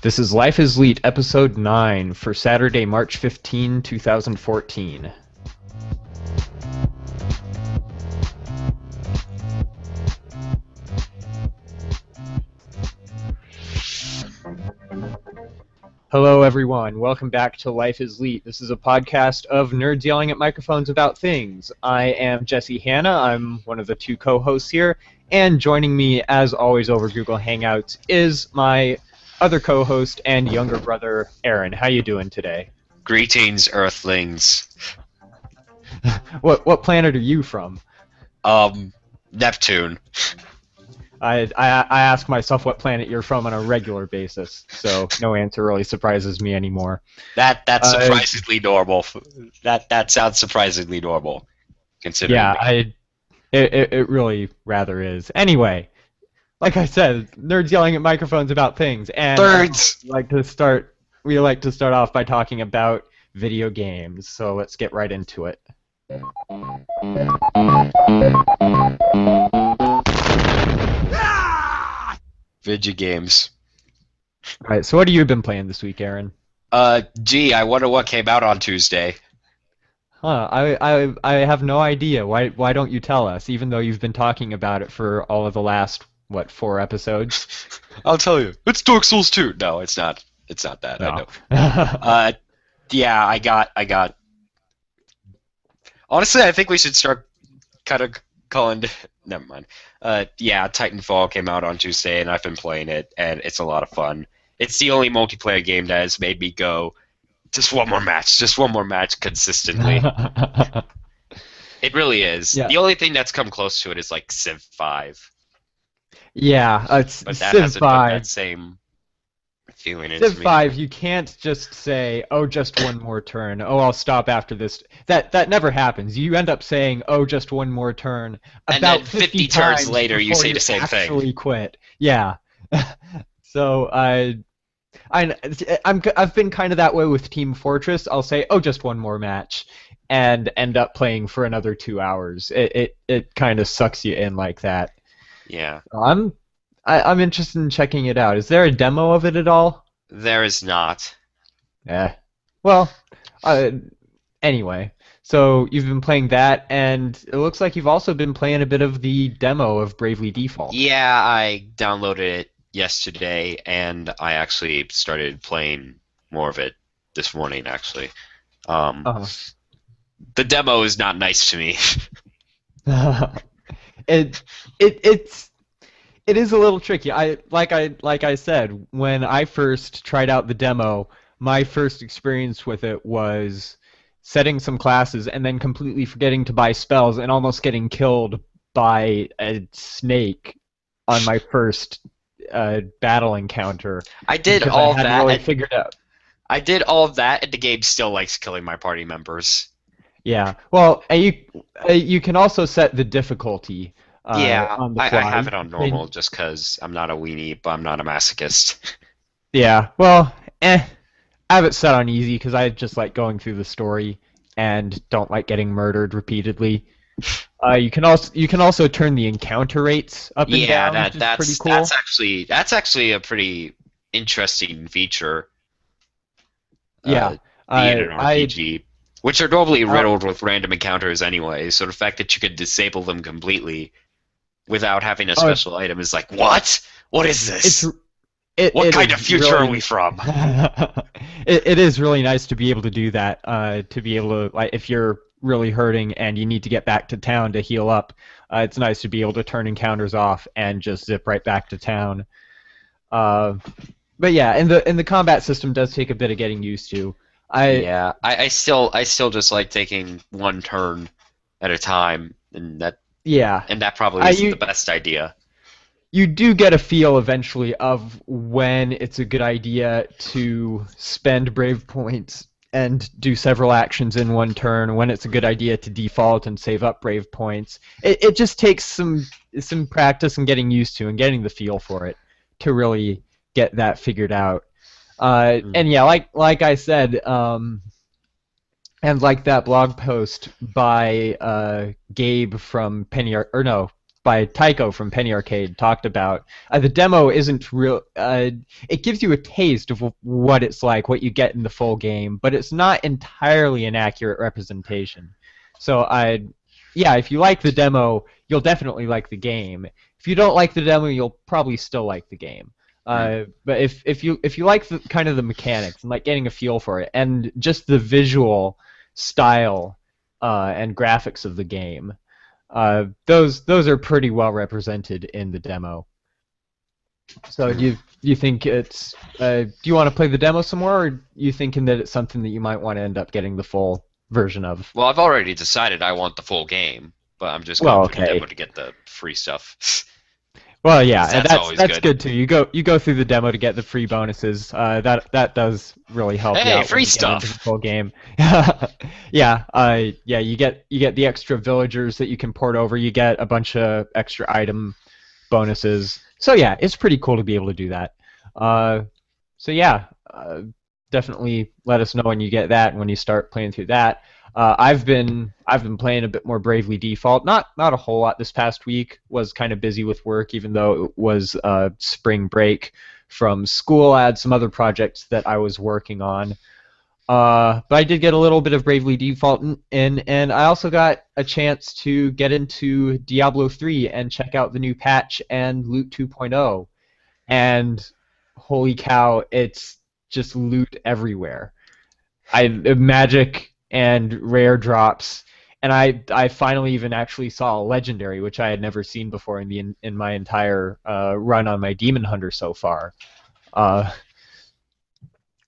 This is Life is Leet, episode 9 for Saturday, March 15, 2014. Hello, everyone. Welcome back to Life is Leet. This is a podcast of nerds yelling at microphones about things. I am Jesse Hanna. I'm one of the two co-hosts here. And joining me, as always, over Google Hangouts is my other co-host and younger brother, Aaron. How you doing today? Greetings, Earthlings. What planet are you from? Neptune. I ask myself what planet you're from on a regular basis, so no answer really surprises me anymore. That's surprisingly normal. That sounds surprisingly normal, considering. Yeah, it really rather is. Anyway, like I said, nerds yelling at microphones about things, and Birds. we like to start off by talking about video games. So let's get right into it. Video games. All right. So what have you been playing this week, Aaron? I wonder what came out on Tuesday. Huh, I have no idea. Why don't you tell us, even though you've been talking about it for all of the last, 4 episodes? I'll tell you. It's Dark Souls 2. No, it's not. It's not that. No. I know. Yeah, I got. Honestly, I think we should start kind of calling. Never mind. Yeah, Titanfall came out on Tuesday, and I've been playing it, and it's a lot of fun. It's the only multiplayer game that has made me go, just one more match consistently. It really is. Yeah. The only thing that's come close to it is like Civ 5. Yeah, it's But that Civ hasn't put 5. that same feeling into Civ me. 5, you can't just say, "Oh, just one more turn. Oh, I'll stop after this." That never happens. You end up saying, "Oh, just one more turn." And about then 50 turns times later, you before say the same thing. Actually, quit. Yeah. So I've been kind of that way with Team Fortress. I'll say, "Oh, just one more match," and end up playing for another 2 hours. It kind of sucks you in like that. Yeah. I'm interested in checking it out. Is there a demo of it at all? There is not. Well, anyway. So you've been playing that, and it looks like you've also been playing a bit of the demo of Bravely Default. Yeah, I downloaded it yesterday, and I actually started playing more of it this morning, actually. Uh-huh. The demo is not nice to me. It is a little tricky. Like I said, when I first tried out the demo, my first experience with it was setting some classes and then completely forgetting to buy spells and almost getting killed by a snake on my first battle encounter. I did because all I hadn't that. really and- figured out. I did all of that, and the game still likes killing my party members. Yeah. Well, you can also set the difficulty. Yeah, On the I fly. have it on normal just because I'm not a weenie, but I'm not a masochist. Yeah, well, I have it set on easy because I just like going through the story and don't like getting murdered repeatedly. You can also turn the encounter rates up and Yeah, down, which is that's pretty cool. that's actually a pretty interesting feature. Yeah, Being an RPG, which are normally riddled with random encounters anyway. So the fact that you could disable them completely without having a special item is like, what? What is this? What kind of future are we from? It is really nice to be able to do that. To be able to, like, if you're really hurting and you need to get back to town to heal up, it's nice to be able to turn encounters off and just zip right back to town. But yeah, and the combat system does take a bit of getting used to. I still just like taking one turn at a time, and that probably isn't the best idea. You do get a feel eventually of when it's a good idea to spend brave points and do several actions in one turn, when it's a good idea to default and save up brave points. It just takes some practice and getting used to and getting the feel for it to really get that figured out. And yeah, like I said, and like that blog post by Gabe from Penny Art, or no, by Tycho from Penny Arcade talked about. The demo isn't real. It gives you a taste of what it's like, what you get in the full game, but it's not entirely an accurate representation. So yeah, if you like the demo, you'll definitely like the game. If you don't like the demo, you'll probably still like the game. But if you like the kind of the mechanics and like getting a feel for it and just the visual style and graphics of the game, those are pretty well represented in the demo. So do you think it's do you want to play the demo some more, or are you thinking that it's something that you might want to end up getting the full version of? Well, I've already decided I want the full game, but I'm just going for the demo to get the free stuff. Well, yeah, and that's good too. You go through the demo to get the free bonuses. That does really help you out free when you stuff. get into the full game. Yeah, you get the extra villagers that you can port over. You get a bunch of extra item bonuses. So yeah, it's pretty cool to be able to do that. So yeah, definitely let us know when you get that and when you start playing through that. I've been playing a bit more Bravely Default. Not a whole lot this past week. Was kind of busy with work, even though it was spring break from school. I had some other projects that I was working on. But I did get a little bit of Bravely Default in, and I also got a chance to get into Diablo 3 and check out the new patch and Loot 2.0. And holy cow, it's just loot everywhere. Magic and rare drops, and I finally even actually saw a legendary, which I had never seen before in my entire run on my Demon Hunter so far.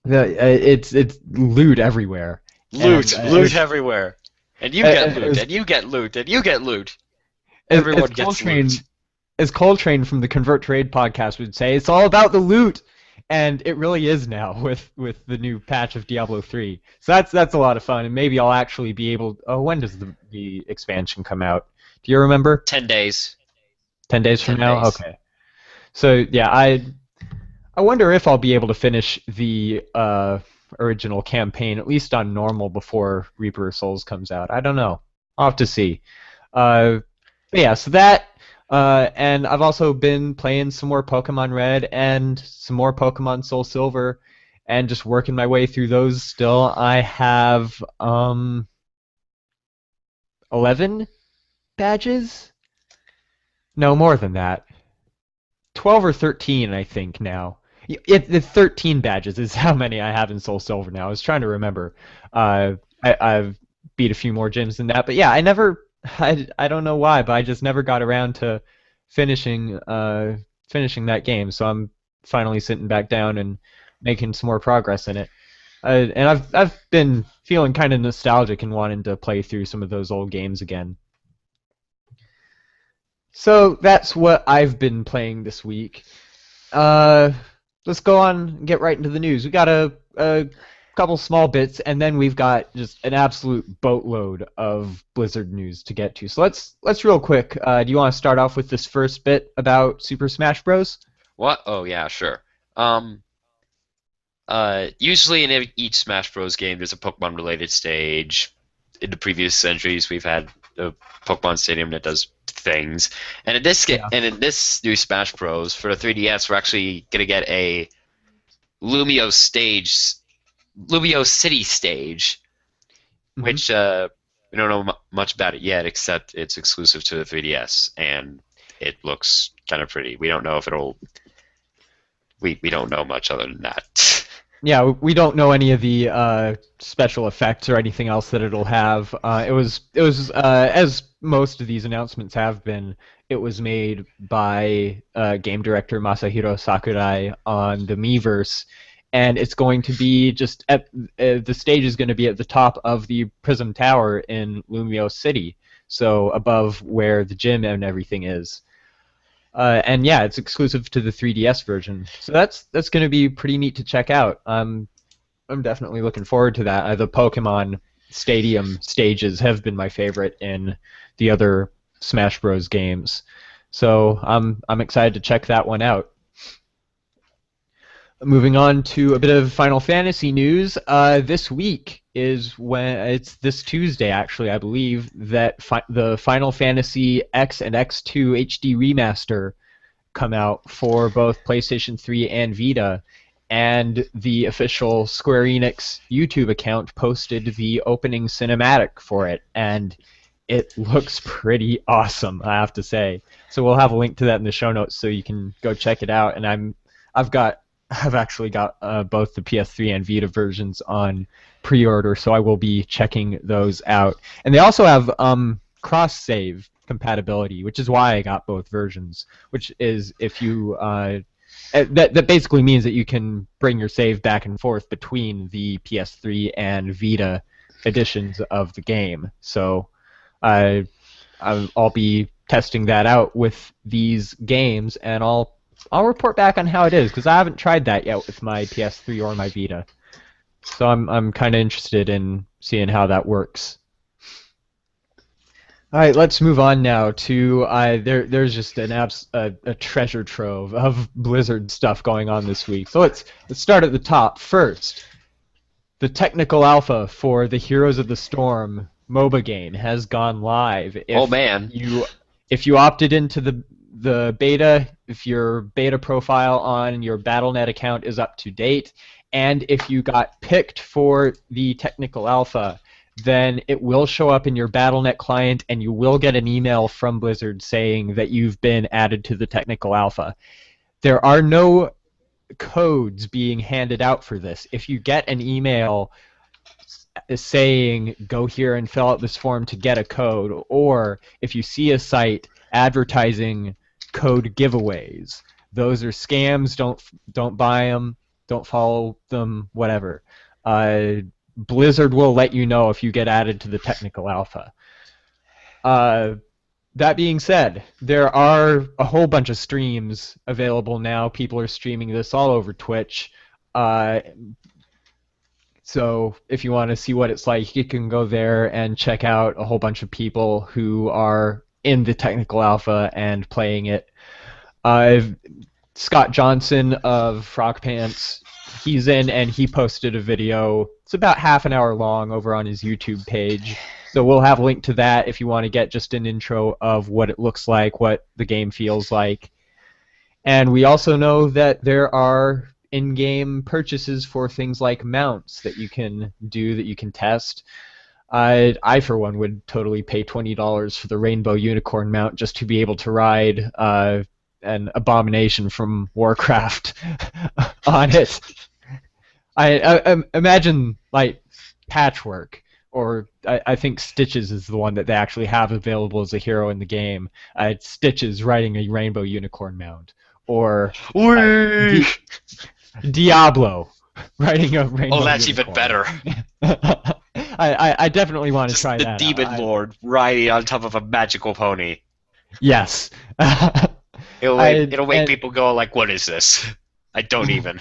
It's loot everywhere. Loot everywhere, and you get loot, and you get loot, and you get loot. Everyone gets loot. As Coltrane from the Convert Trade podcast would say, it's all about the loot. And it really is now with the new patch of Diablo 3. So that's a lot of fun, and maybe I'll actually be able. Oh, when does the expansion come out? Do you remember? 10 days. 10 days from now? Okay. So yeah, I wonder if I'll be able to finish the original campaign, at least on normal, before Reaper of Souls comes out. I don't know. I'll have to see. But yeah, so that. And I've also been playing some more Pokemon Red and some more Pokemon Soul Silver, and just working my way through those still. I have 11 badges? No, more than that. 12 or 13, I think, now. The 13 badges is how many I have in Soul Silver now. I was trying to remember. I've beat a few more gyms than that, but yeah, I don't know why, but I just never got around to finishing that game. So I'm finally sitting back down and making some more progress in it. And I've been feeling kind of nostalgic and wanting to play through some of those old games again. So that's what I've been playing this week. Let's go on and get right into the news. We got a couple small bits, and then we've got just an absolute boatload of Blizzard news to get to. So let's real quick. Do you want to start off with this first bit about Super Smash Bros? What? Oh yeah, sure. Usually in each Smash Bros game, there's a Pokemon-related stage. In the previous centuries, we've had a Pokemon Stadium that does things, and in this new Smash Bros for the 3DS, we're actually gonna get a Lumio City stage, which we don't know much about it yet, except it's exclusive to the 3DS, and it looks kind of pretty. We don't know if it'll. We don't know much other than that. Yeah, we don't know any of the special effects or anything else that it'll have. It was as most of these announcements have been. It was made by game director Masahiro Sakurai on the Miiverse, and it's going to be just at the stage is going to be at the top of the Prism Tower in Lumio City, so above where the gym and everything is. And yeah, it's exclusive to the 3DS version, so that's going to be pretty neat to check out. I'm definitely looking forward to that. The Pokemon Stadium stages have been my favorite in the other Smash Bros. Games, so I'm excited to check that one out. Moving on to a bit of Final Fantasy news. This week is when it's this Tuesday, actually, I believe, that the Final Fantasy X and X2 HD remaster come out for both PlayStation 3 and Vita, and the official Square Enix YouTube account posted the opening cinematic for it, and it looks pretty awesome, I have to say. So we'll have a link to that in the show notes so you can go check it out. And I've got I've actually got both the PS3 and Vita versions on pre-order, so I will be checking those out. And they also have cross-save compatibility, which is why I got both versions. Which is if you that basically means that you can bring your save back and forth between the PS3 and Vita editions of the game. So I'll be testing that out with these games, and I'll report back on how it is because I haven't tried that yet with my PS3 or my Vita. So I'm kind of interested in seeing how that works. All right, let's move on now to there's just a treasure trove of Blizzard stuff going on this week. So let's start at the top first. The technical alpha for the Heroes of the Storm MOBA game has gone live. Oh man! If you opted into the beta, if your beta profile on your Battle.net account is up to date, and if you got picked for the technical alpha, then it will show up in your Battle.net client, and you will get an email from Blizzard saying that you've been added to the technical alpha. There are no codes being handed out for this. If you get an email saying go here and fill out this form to get a code, or if you see a site advertising code giveaways, those are scams. Don't buy them, don't follow them, whatever. Blizzard will let you know if you get added to the technical alpha. That being said, there are a whole bunch of streams available now. People are streaming this all over Twitch. So if you want to see what it's like, you can go there and check out a whole bunch of people who are in the technical alpha and playing it. Scott Johnson of Frog Pants, he's in, and he posted a video. It's about half an hour long over on his YouTube page. So we'll have a link to that if you want to get just an intro of what it looks like, what the game feels like. And we also know that there are in-game purchases for things like mounts that you can do, that you can test. I for one, would totally pay $20 for the Rainbow Unicorn mount just to be able to ride an abomination from Warcraft on it. I imagine like Patchwork, or I think Stitches is the one that they actually have available as a hero in the game. It's Stitches riding a Rainbow Unicorn mount, or Diablo riding a Rainbow. Oh, that's Unicorn. even better. I definitely want to try the that. The Demon Lord riding on top of a magical pony. Yes. It'll make people go like, "What is this?" I don't even.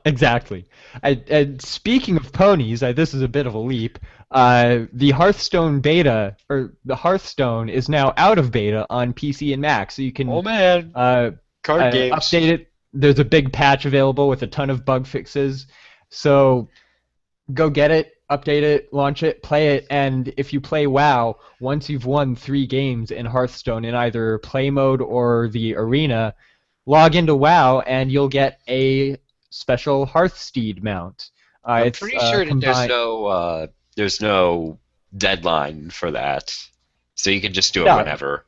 Exactly. And speaking of ponies, this is a bit of a leap. The Hearthstone beta, or the Hearthstone, is now out of beta on PC and Mac, so you can Card games. Update it. There's a big patch available with a ton of bug fixes. So go get it, update it, launch it, play it, and if you play WoW, once you've won 3 games in Hearthstone in either play mode or the arena, log into WoW and you'll get a special Hearthsteed mount. I'm pretty sure that there's no deadline for that, so you can just do it whenever.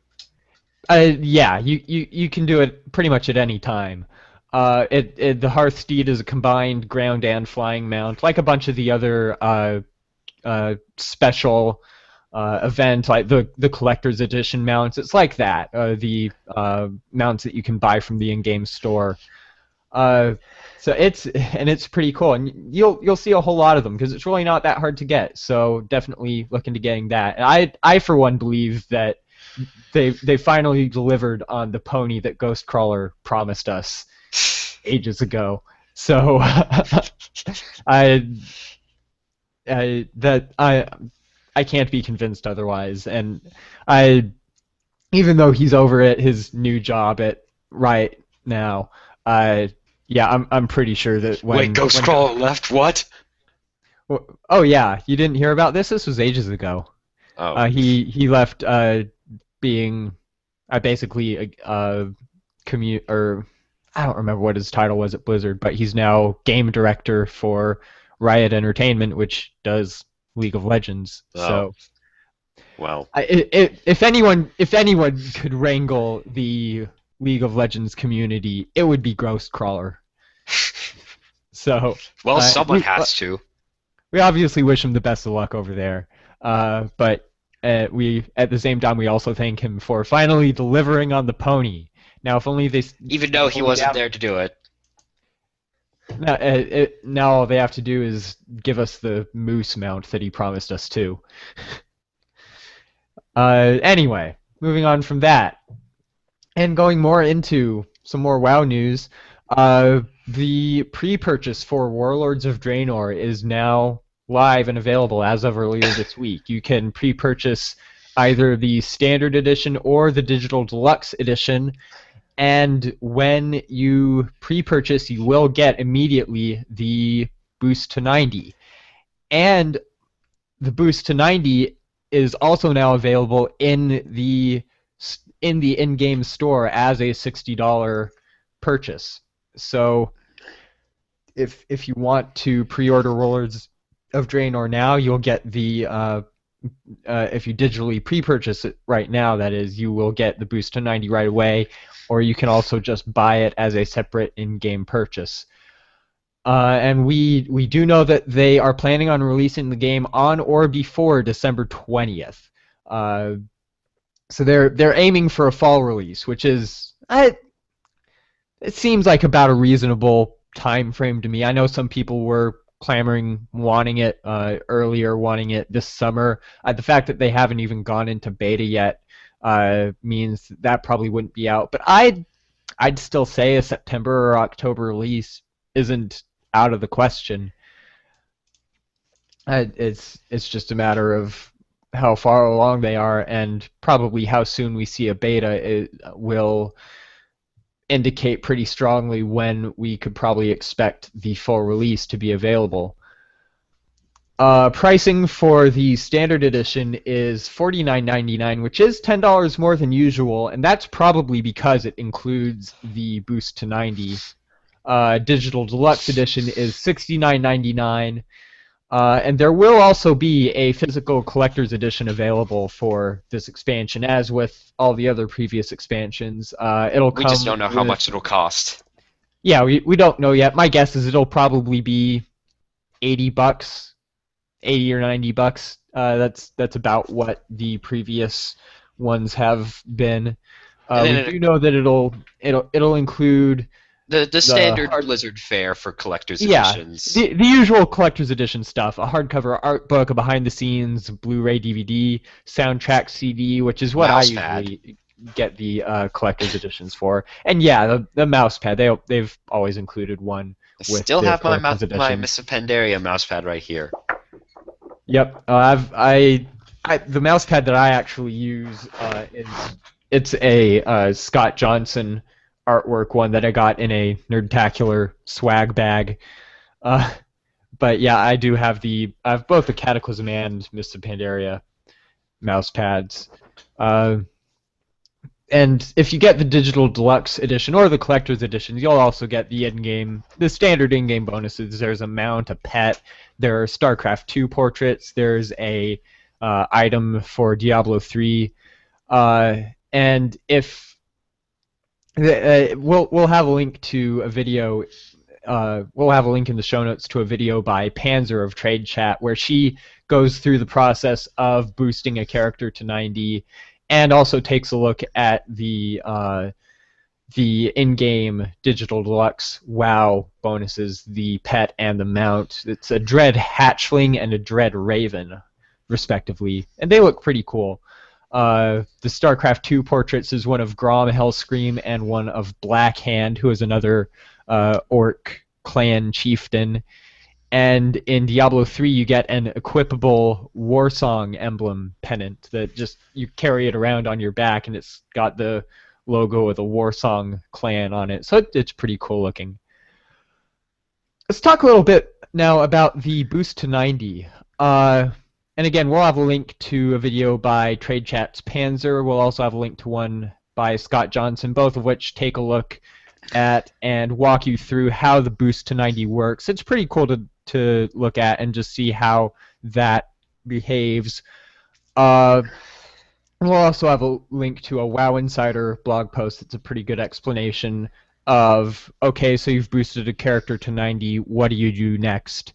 Yeah, you can do it pretty much at any time. The Hearthsteed is a combined ground and flying mount, like a bunch of the other special event, like the collector's edition mounts. It's like that. The mounts that you can buy from the in-game store. So it's pretty cool, and you'll see a whole lot of them because it's really not that hard to get. So definitely look into getting that. And I for one believe that they finally delivered on the pony that Ghostcrawler promised us ages ago. So I can't be convinced otherwise. And even though he's over at his new job at Riot now, Yeah, I'm pretty sure that Wait, Ghostcrawler left? What? oh yeah, you didn't hear about this? This was ages ago. Oh, He left being basically a commute or I don't remember what his title was at Blizzard, but he's now game director for Riot Entertainment, which does League of Legends. oh, So well. if anyone could wrangle the League of Legends community, it would be Ghostcrawler. So Well, uh, someone we has to. we obviously wish him the best of luck over there. But we at the same time we also thank him for finally delivering on the pony. Now, if only they Even though he wasn't there to do it. now all they have to do is give us the moose mount that he promised us too. Anyway, moving on from that and going more into some more WoW news. The pre-purchase for Warlords of Draenor is now live and available as of earlier this week. You can pre-purchase either the standard edition or the digital deluxe edition, and when you pre-purchase, you will get immediately the boost to 90. And the boost to 90 is also now available in the in-game store as a $60 purchase. So if you want to pre-order Warlords of Draenor now, you'll get the if you digitally pre-purchase it right now, that is, you will get the boost to 90 right away, or you can also just buy it as a separate in-game purchase. And we do know that they are planning on releasing the game on or before December 20th. So they're aiming for a fall release, which is it seems like about a reasonable time frame to me. I know some people were clamoring, wanting it earlier, wanting it this summer. The fact that they haven't even gone into beta yet means that probably wouldn't be out. But I'd still say a September or October release isn't out of the question. It's just a matter of how far along they are and probably how soon we see a beta. It will indicate pretty strongly when we could probably expect the full release to be available. Pricing for the standard edition is $49.99, which is $10 more than usual, and that's probably because it includes the boost to 90. Digital Deluxe Edition is $69.99, and there will also be a physical collector's edition available for this expansion, as with all the other previous expansions. It'll come. We just don't know how much it'll cost. Yeah, we don't know yet. My guess is it'll probably be $80, $80 or $90. That's about what the previous ones have been. We do know that it'll include the standard Blizzard fare for collector's yeah, editions. the usual collector's edition stuff: a hardcover art book, a behind-the-scenes Blu-ray DVD, soundtrack CD, which is what Mouse I usually get the collector's editions for. And yeah, the mouse pad. They've always included one. I With still the have my edition. Miss Pandaria mouse pad right here. Yep, the mouse pad that I actually use it's a Scott Johnson artwork one that I got in a Nerdtacular swag bag. But yeah, I have both the Cataclysm and Mr. Pandaria mouse pads. And if you get the digital deluxe edition or the collector's edition, you'll also get the standard in-game bonuses. There's a mount, a pet. There are StarCraft 2 portraits. There's a item for Diablo 3, and if we'll have a link to a video. We'll have a link in the show notes to a video by Panzer of Trade Chat where she goes through the process of boosting a character to 90, and also takes a look at the in-game digital deluxe WoW bonuses, the pet and the mount. It's a Dread Hatchling and a Dread Raven, respectively, and they look pretty cool. The StarCraft 2 portraits is one of Grom Hellscream and one of Blackhand, who is another Orc clan chieftain. And in Diablo 3, you get an equipable Warsong emblem pennant that just you carry it around on your back, and it's got the logo of the Warsong clan on it. So it's pretty cool looking. Let's talk a little bit now about the boost to 90. And again, we'll have a link to a video by Trade Chat's Panzer. We'll also have a link to one by Scott Johnson, both of which take a look at and walk you through how the boost to 90 works. It's pretty cool to look at and just see how that behaves. We'll also have a link to a WoW Insider blog post that's a pretty good explanation of, okay, so you've boosted a character to 90, what do you do next?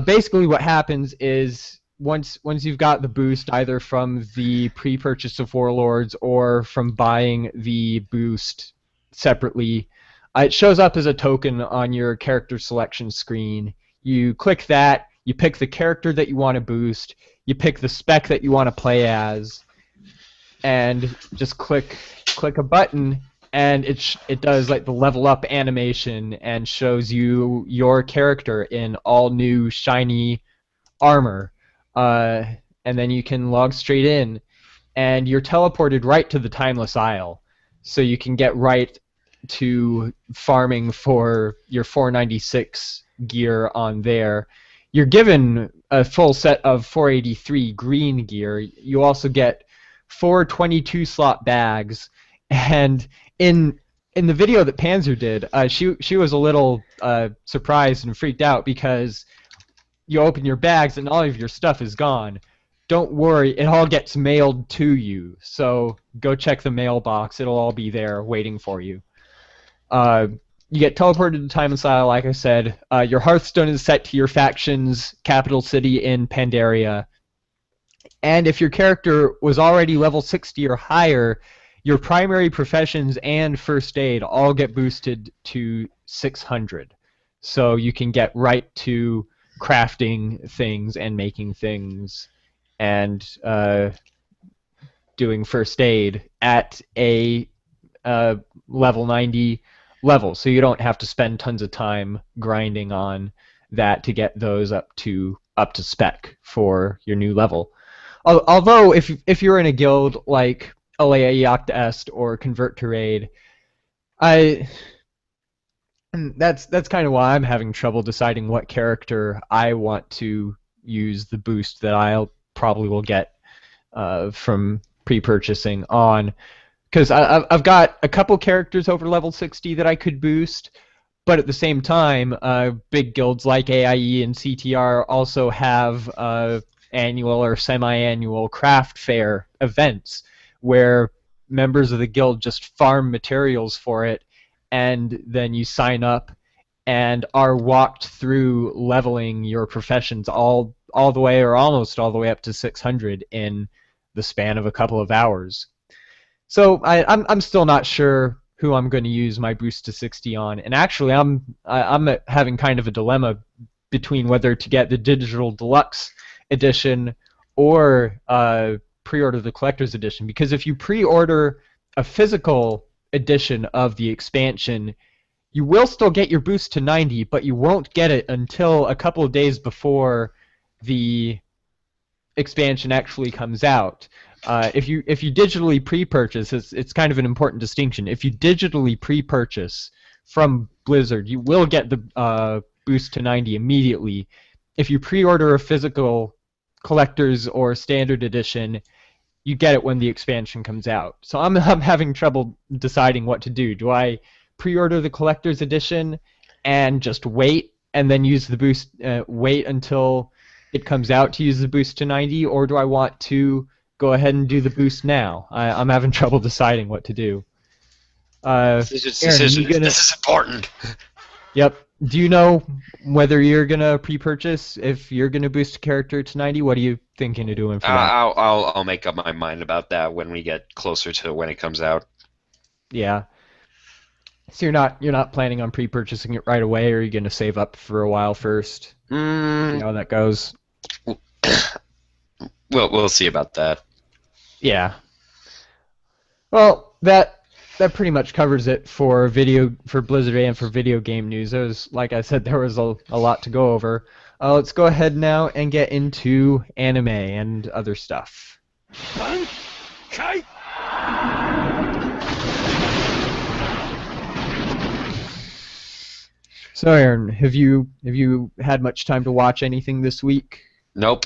Basically what happens is once you've got the boost either from the pre-purchase of Warlords or from buying the boost separately, it shows up as a token on your character selection screen. You click that, you pick the character that you want to boost, you pick the spec that you want to play as, and just click a button, and it does like the level up animation and shows you your character in all new shiny armor, and then you can log straight in, and you're teleported right to the Timeless Isle, so you can get right to farming for your 496 gear on there. You're given a full set of 483 green gear. You also get 4 22-slot bags, and in the video that Panzer did, she was a little surprised and freaked out because you open your bags and all of your stuff is gone. Don't worry, it all gets mailed to you, so go check the mailbox. It'll all be there waiting for you. You get teleported to Time and Style, like I said. Your Hearthstone is set to your faction's capital city in Pandaria. And if your character was already level 60 or higher, your primary professions and first aid all get boosted to 600. So you can get right to crafting things and making things and doing first aid at a level 90 level, so you don't have to spend tons of time grinding on that to get those up to spec for your new level. Although if you're in a guild like Alea Iacta Est or Convert to Raid, that's kind of why I'm having trouble deciding what character I want to use the boost that I'll probably will get from pre-purchasing on. Because I've got a couple characters over level 60 that I could boost, but at the same time, big guilds like AIE and CTR also have annual or semi-annual craft fair events where members of the guild just farm materials for it, and then you sign up and are walked through leveling your professions all the way or almost all the way up to 600 in the span of a couple of hours. So I'm still not sure who I'm going to use my boost to 60 on, and actually I'm having kind of a dilemma between whether to get the digital deluxe edition or pre-order the collector's edition, because if you pre-order a physical edition of the expansion, you will still get your boost to 90, but you won't get it until a couple of days before the expansion actually comes out. If you digitally pre-purchase, it's kind of an important distinction. If you digitally pre-purchase from Blizzard, you will get the boost to 90 immediately. If you pre-order a physical collector's or standard edition, you get it when the expansion comes out. So I'm having trouble deciding what to do. Do I pre-order the collector's edition and just wait and then use the boost? Wait until it comes out to use the boost to 90, or do I want to go ahead and do the boost now? I'm having trouble deciding what to do. This is important. Yep. Do you know whether you're gonna pre-purchase if you're gonna boost a character to 90? What are you thinking of doing for that? I'll make up my mind about that when we get closer to when it comes out. Yeah. So you're not planning on pre-purchasing it right away, or are you gonna save up for a while first? See how that goes. We'll see about that. Yeah. Well, that pretty much covers it for Blizzard and for video game news. Like I said, there was a lot to go over. Let's go ahead now and get into anime and other stuff. So, Aaron, have you had much time to watch anything this week? Nope.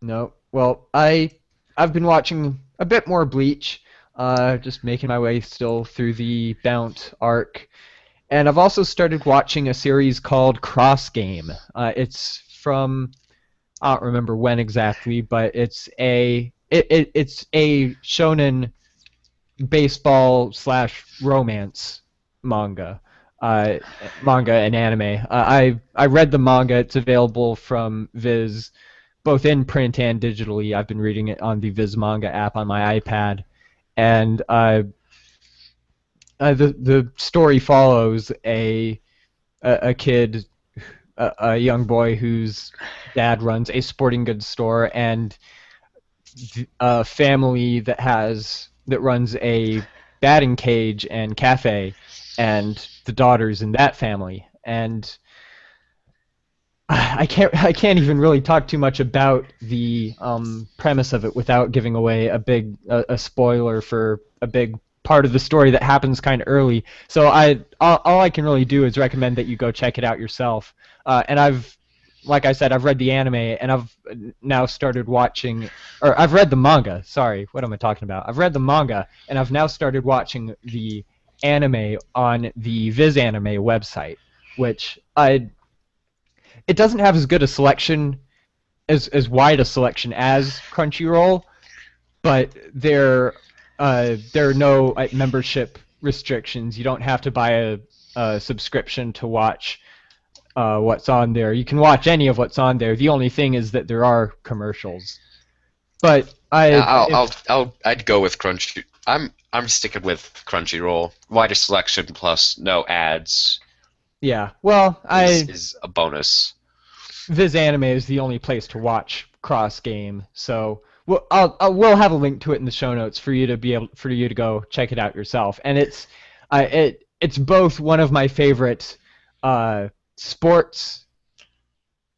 No. Well, I've been watching a bit more Bleach, just making my way still through the Bount arc, and I've also started watching a series called Cross Game. It's from I don't remember when exactly, but it's a shonen baseball slash romance manga, uh, manga and anime. I read the manga. It's available from Viz, both in print and digitally. I've been reading it on the Viz manga app on my iPad, and the story follows a kid, a young boy whose dad runs a sporting goods store, and a family that runs a batting cage and cafe, and the daughters in that family. And I can't even really talk too much about the premise of it without giving away a spoiler for a big part of the story that happens kind of early. So all I can really do is recommend that you go check it out yourself. And like I said, I've read the anime, and I've now started watching, or I've read the manga. Sorry, what am I talking about? I've read the manga, and I've now started watching the anime on the Viz Anime website, which I it doesn't have as good a selection, as wide a selection as Crunchyroll, but there are no membership restrictions. You don't have to buy a subscription to watch what's on there. You can watch any of what's on there. The only thing is that there are commercials. But I'd go with Crunchy. I'm sticking with Crunchyroll. Wider selection plus no ads yeah, well, is a bonus. Viz Anime is the only place to watch Cross Game, so we'll have a link to it in the show notes for you to go check it out yourself. And it's both one of my favorite sports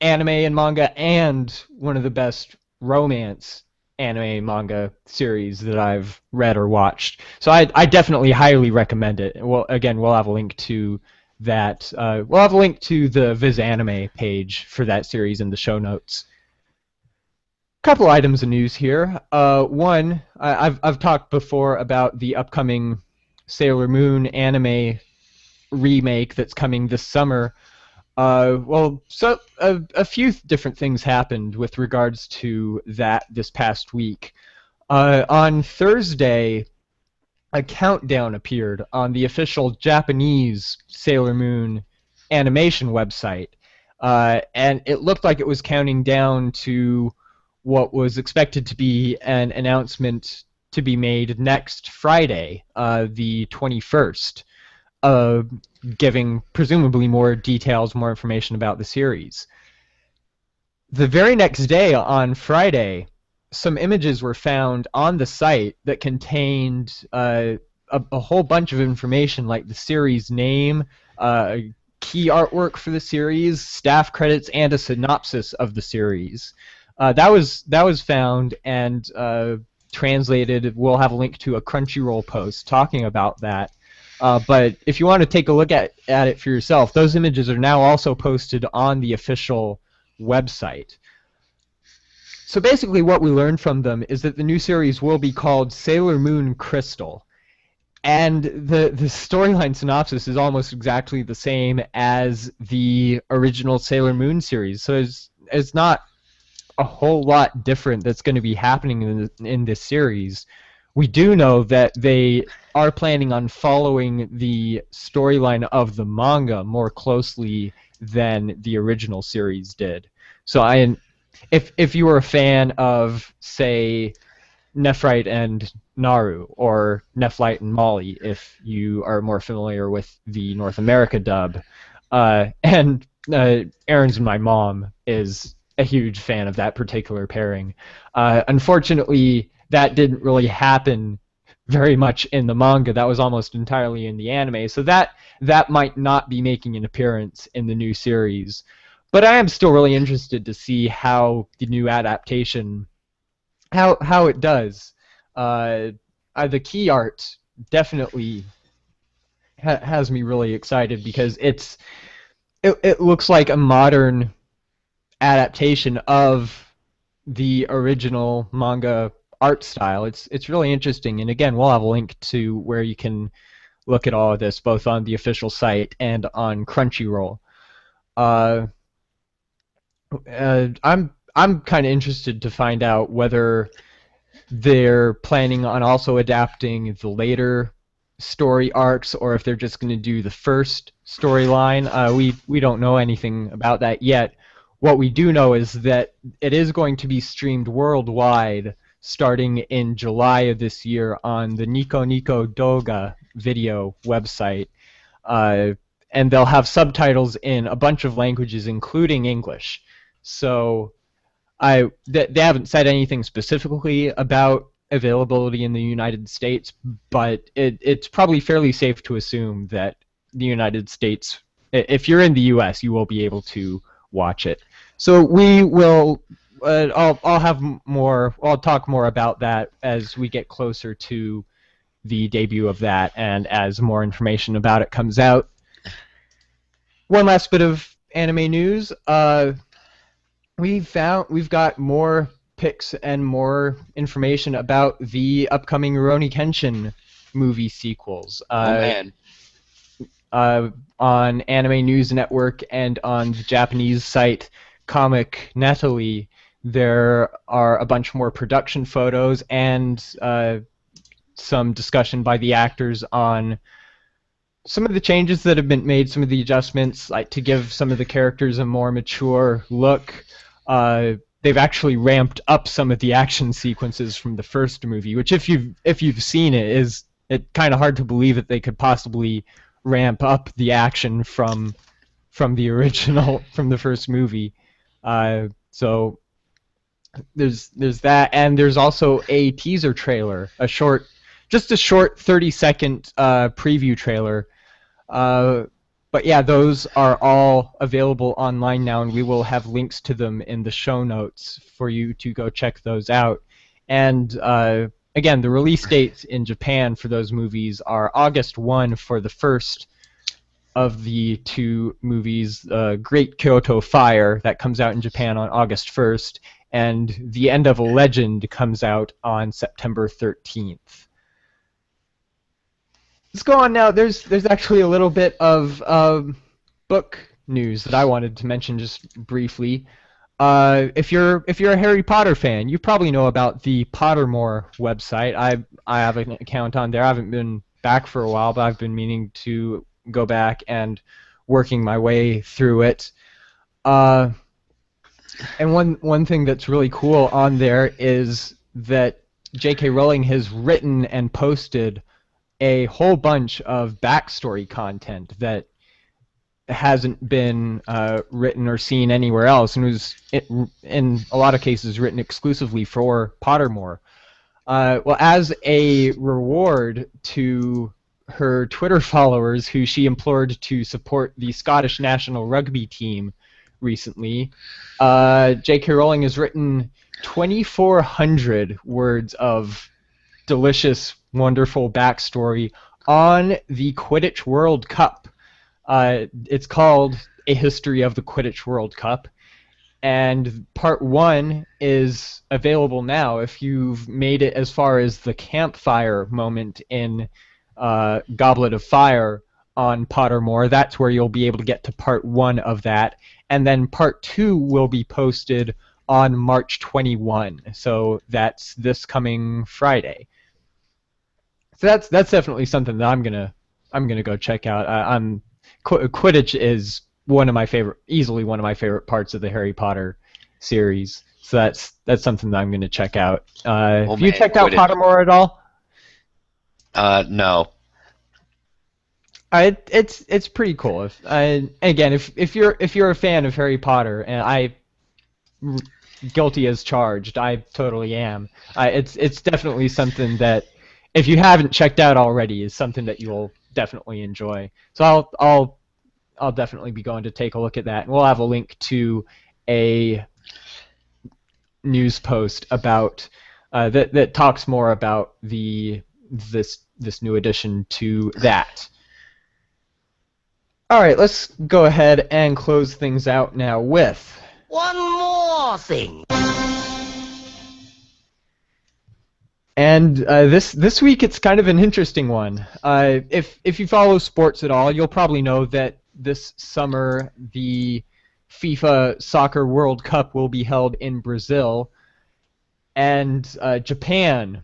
anime and manga, and one of the best romance anime manga series that I've read or watched. So I definitely highly recommend it. Well, again, we'll have a link to that. We'll have a link to the Viz Anime page for that series in the show notes. Couple items of news here. One, I've talked before about the upcoming Sailor Moon anime remake that's coming this summer. A few different things happened with regards to that this past week. On Thursday, a countdown appeared on the official Japanese Sailor Moon animation website, and it looked like it was counting down to what was expected to be an announcement to be made next Friday, the 21st, giving presumably more details, more information about the series. The very next day, on Friday, some images were found on the site that contained a whole bunch of information, like the series name, key artwork for the series, staff credits, and a synopsis of the series. That was found and translated. We'll have a link to a Crunchyroll post talking about that. But if you want to take a look at it for yourself, those images are now also posted on the official website. So basically what we learned from them is that the new series will be called Sailor Moon Crystal. And the storyline synopsis is almost exactly the same as the original Sailor Moon series. So it's not a whole lot different that's going to be happening in this series. We do know that they are planning on following the storyline of the manga more closely than the original series did. So if you were a fan of, say, Nephrite and Naru, or Nephlite and Molly, if you are more familiar with the North America dub, and Aaron's my mom is a huge fan of that particular pairing. Unfortunately, that didn't really happen very much in the manga. That was almost entirely in the anime, so that might not be making an appearance in the new series. But I am still really interested to see how the new adaptation, how it does. The key art definitely has me really excited, because it looks like a modern adaptation of the original manga art style. It's really interesting, and again, we'll have a link to where you can look at all of this, both on the official site and on Crunchyroll. Uh, I'm kind of interested to find out whether they're planning on also adapting the later story arcs, or if they're just going to do the first storyline. We don't know anything about that yet. What we do know is that it is going to be streamed worldwide starting in July of this year on the Nico Nico Doga video website. Uh, and they'll have subtitles in a bunch of languages, including English. So they haven't said anything specifically about availability in the United States, but it's probably fairly safe to assume that the United States, if you're in the U.S., you will be able to watch it. So we will. I'll have more. I'll talk more about that as we get closer to the debut of that, and as more information about it comes out. One last bit of anime news. We've got more pics and more information about the upcoming Rurouni Kenshin movie sequels. Oh man. On Anime News Network and on the Japanese site Comic Natalie, there are a bunch more production photos and some discussion by the actors on some of the changes that have been made, some of the adjustments, like to give some of the characters a more mature look. They've actually ramped up some of the action sequences from the first movie, which if you've seen it, is it kind of hard to believe that they could possibly ramp up the action from the original, from the first movie. So there's that, and there's also a teaser trailer, just a short 30-second preview trailer. But yeah, those are all available online now, and we will have links to them in the show notes for you to go check those out. And again, the release dates in Japan for those movies are August 1 for the first of the two movies, Great Kyoto Fire, that comes out in Japan on August 1st, and The End of a Legend comes out on September 13th. Let's go on now. There's actually a little bit of book news that I wanted to mention just briefly. If you're a Harry Potter fan, you probably know about the Pottermore website. I have an account on there. I haven't been back for a while, but I've been meaning to go back and working my way through it. And one thing that's really cool on there is that J.K. Rowling has written and posted a whole bunch of backstory content that hasn't been written or seen anywhere else, and was in a lot of cases written exclusively for Pottermore. Well, as a reward to her Twitter followers, who she implored to support the Scottish national rugby team recently, J.K. Rowling has written 2,400 words of delicious, wonderful backstory on the Quidditch World Cup. It's called A History of the Quidditch World Cup, and part 1 is available now. If you've made it as far as the campfire moment in Goblet of Fire on Pottermore, that's where you'll be able to get to part 1 of that, and then part 2 will be posted on March 21, so that's this coming Friday. So that's definitely something that I'm gonna go check out. Quidditch is easily one of my favorite parts of the Harry Potter series. So that's something that I'm gonna check out. Have you checked out Pottermore at all? No. It's pretty cool. If you're a fan of Harry Potter, and guilty as charged, I totally am. It's definitely something that, if you haven't checked out already, is something that you'll definitely enjoy. So I'll definitely be going to take a look at that, and we'll have a link to a news post about that talks more about this new addition to that. All right, let's go ahead and close things out now with one more thing. And this week it's kind of an interesting one. If you follow sports at all, you'll probably know that this summer the FIFA Soccer World Cup will be held in Brazil, and Japan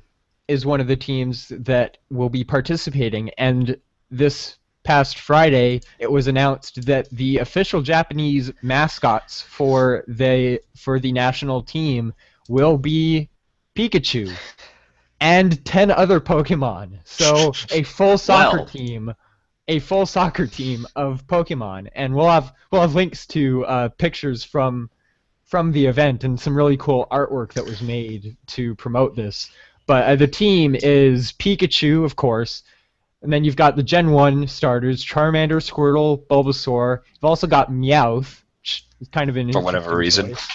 is one of the teams that will be participating. And this past Friday, it was announced that the official Japanese mascots for the national team will be Pikachu and 10 other Pokemon. So a full soccer team of Pokemon, and we'll have links to pictures from the event and some really cool artwork that was made to promote this. But the team is Pikachu, of course, and then you've got the Gen 1 starters: Charmander, Squirtle, Bulbasaur. You've also got Meowth, which is kind of an For whatever reason. choice.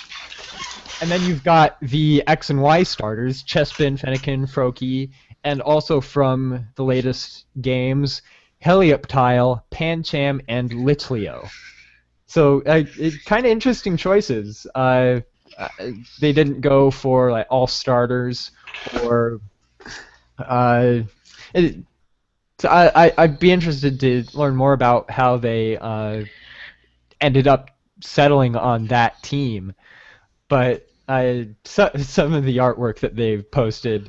And then you've got the X and Y starters: Chespin, Fennekin, Froakie, and also from the latest games, Helioptile, Pancham, and Litleo. So kind of interesting choices. They didn't go for like all starters or. So I'd be interested to learn more about how they ended up settling on that team. But some of the artwork that they've posted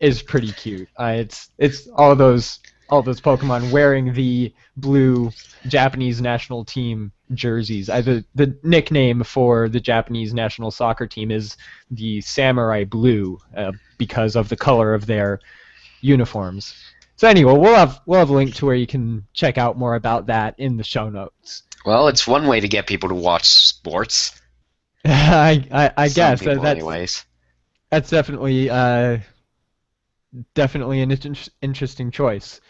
is pretty cute. It's all those Pokemon wearing the blue Japanese national team jerseys. The nickname for the Japanese national soccer team is the Samurai Blue because of the color of their uniforms. So anyway, we'll have a link to where you can check out more about that in the show notes. Well, it's one way to get people to watch sports. I guess Some people that's anyways. That's definitely an interesting choice.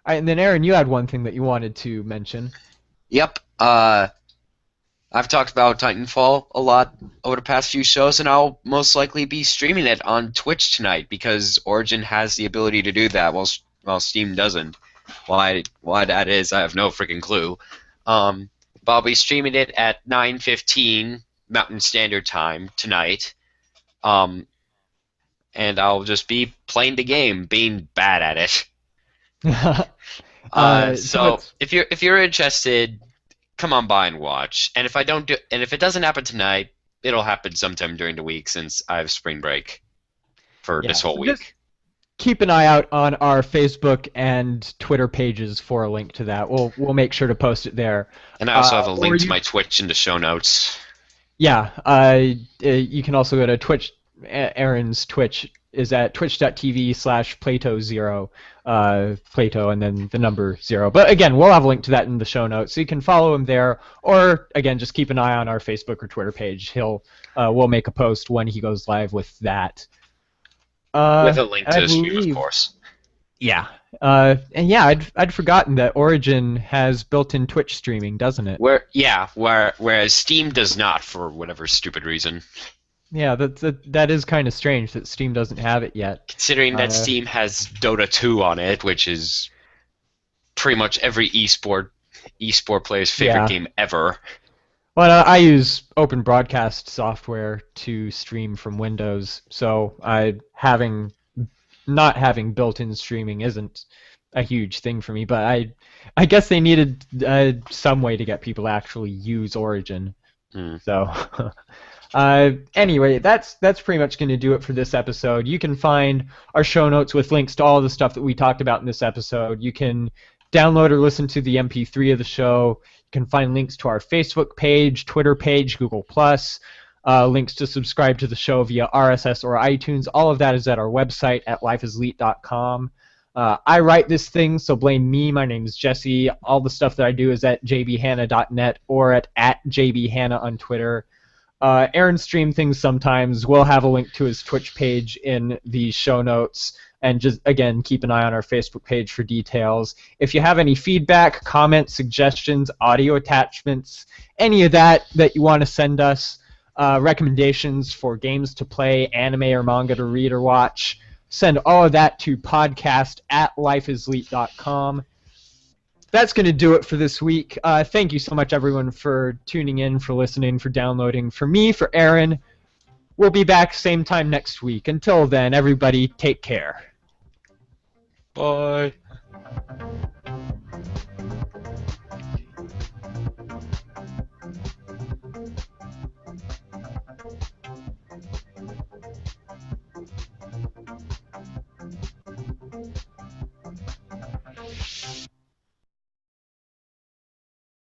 All right, and then Aaron, you had one thing that you wanted to mention. Yep. I've talked about Titanfall a lot over the past few shows, and I'll most likely be streaming it on Twitch tonight because Origin has the ability to do that, while Steam doesn't. Why that is, I have no freaking clue. But I'll be streaming it at 9:15 Mountain Standard Time tonight. And I'll just be playing the game, being bad at it. So if you're interested, come on by and watch. And if it doesn't happen tonight, it'll happen sometime during the week since I have spring break for this whole week. Just keep an eye out on our Facebook and Twitter pages for a link to that. We'll make sure to post it there. And I also have a link to my Twitch in the show notes. Yeah, you can also go to Twitch. Aaron's Twitch is at twitch.tv/Plato0, Plato and then the number 0. But again, we'll have a link to that in the show notes, so you can follow him there. Or again, just keep an eye on our Facebook or Twitter page. We'll make a post when he goes live with that. With a link to the stream, of course. Yeah. And yeah, I'd forgotten that Origin has built-in Twitch streaming, doesn't it? Whereas Steam does not, for whatever stupid reason. Yeah, that is kind of strange that Steam doesn't have it yet. Considering that Steam has Dota 2 on it, which is pretty much every esport player's favorite game ever. Well, I use open broadcast software to stream from Windows, so not having built-in streaming isn't a huge thing for me. But I guess they needed some way to get people to actually use Origin. So anyway, that's pretty much going to do it for this episode. You can find our show notes with links to all the stuff that we talked about in this episode. You can download or listen to the MP3 of the show. You can find links to our Facebook page, Twitter page, Google+, links to subscribe to the show via RSS or iTunes. All of that is at our website at lifeisleet.com. I write this thing, so blame me. My name is Jesse. All the stuff that I do is at jbhanna.net or at jbhanna on Twitter. Aaron streams things sometimes. We'll have a link to his Twitch page in the show notes. And just, again, keep an eye on our Facebook page for details. If you have any feedback, comments, suggestions, audio attachments, any of that you want to send us, recommendations for games to play, anime or manga to read or watch, send all of that to podcast@lifeisleet.com. that's going to do it for this week. Thank you so much, everyone, for tuning in, for listening, for downloading. For me, for Aaron, we'll be back same time next week. Until then, everybody, take care. Bye.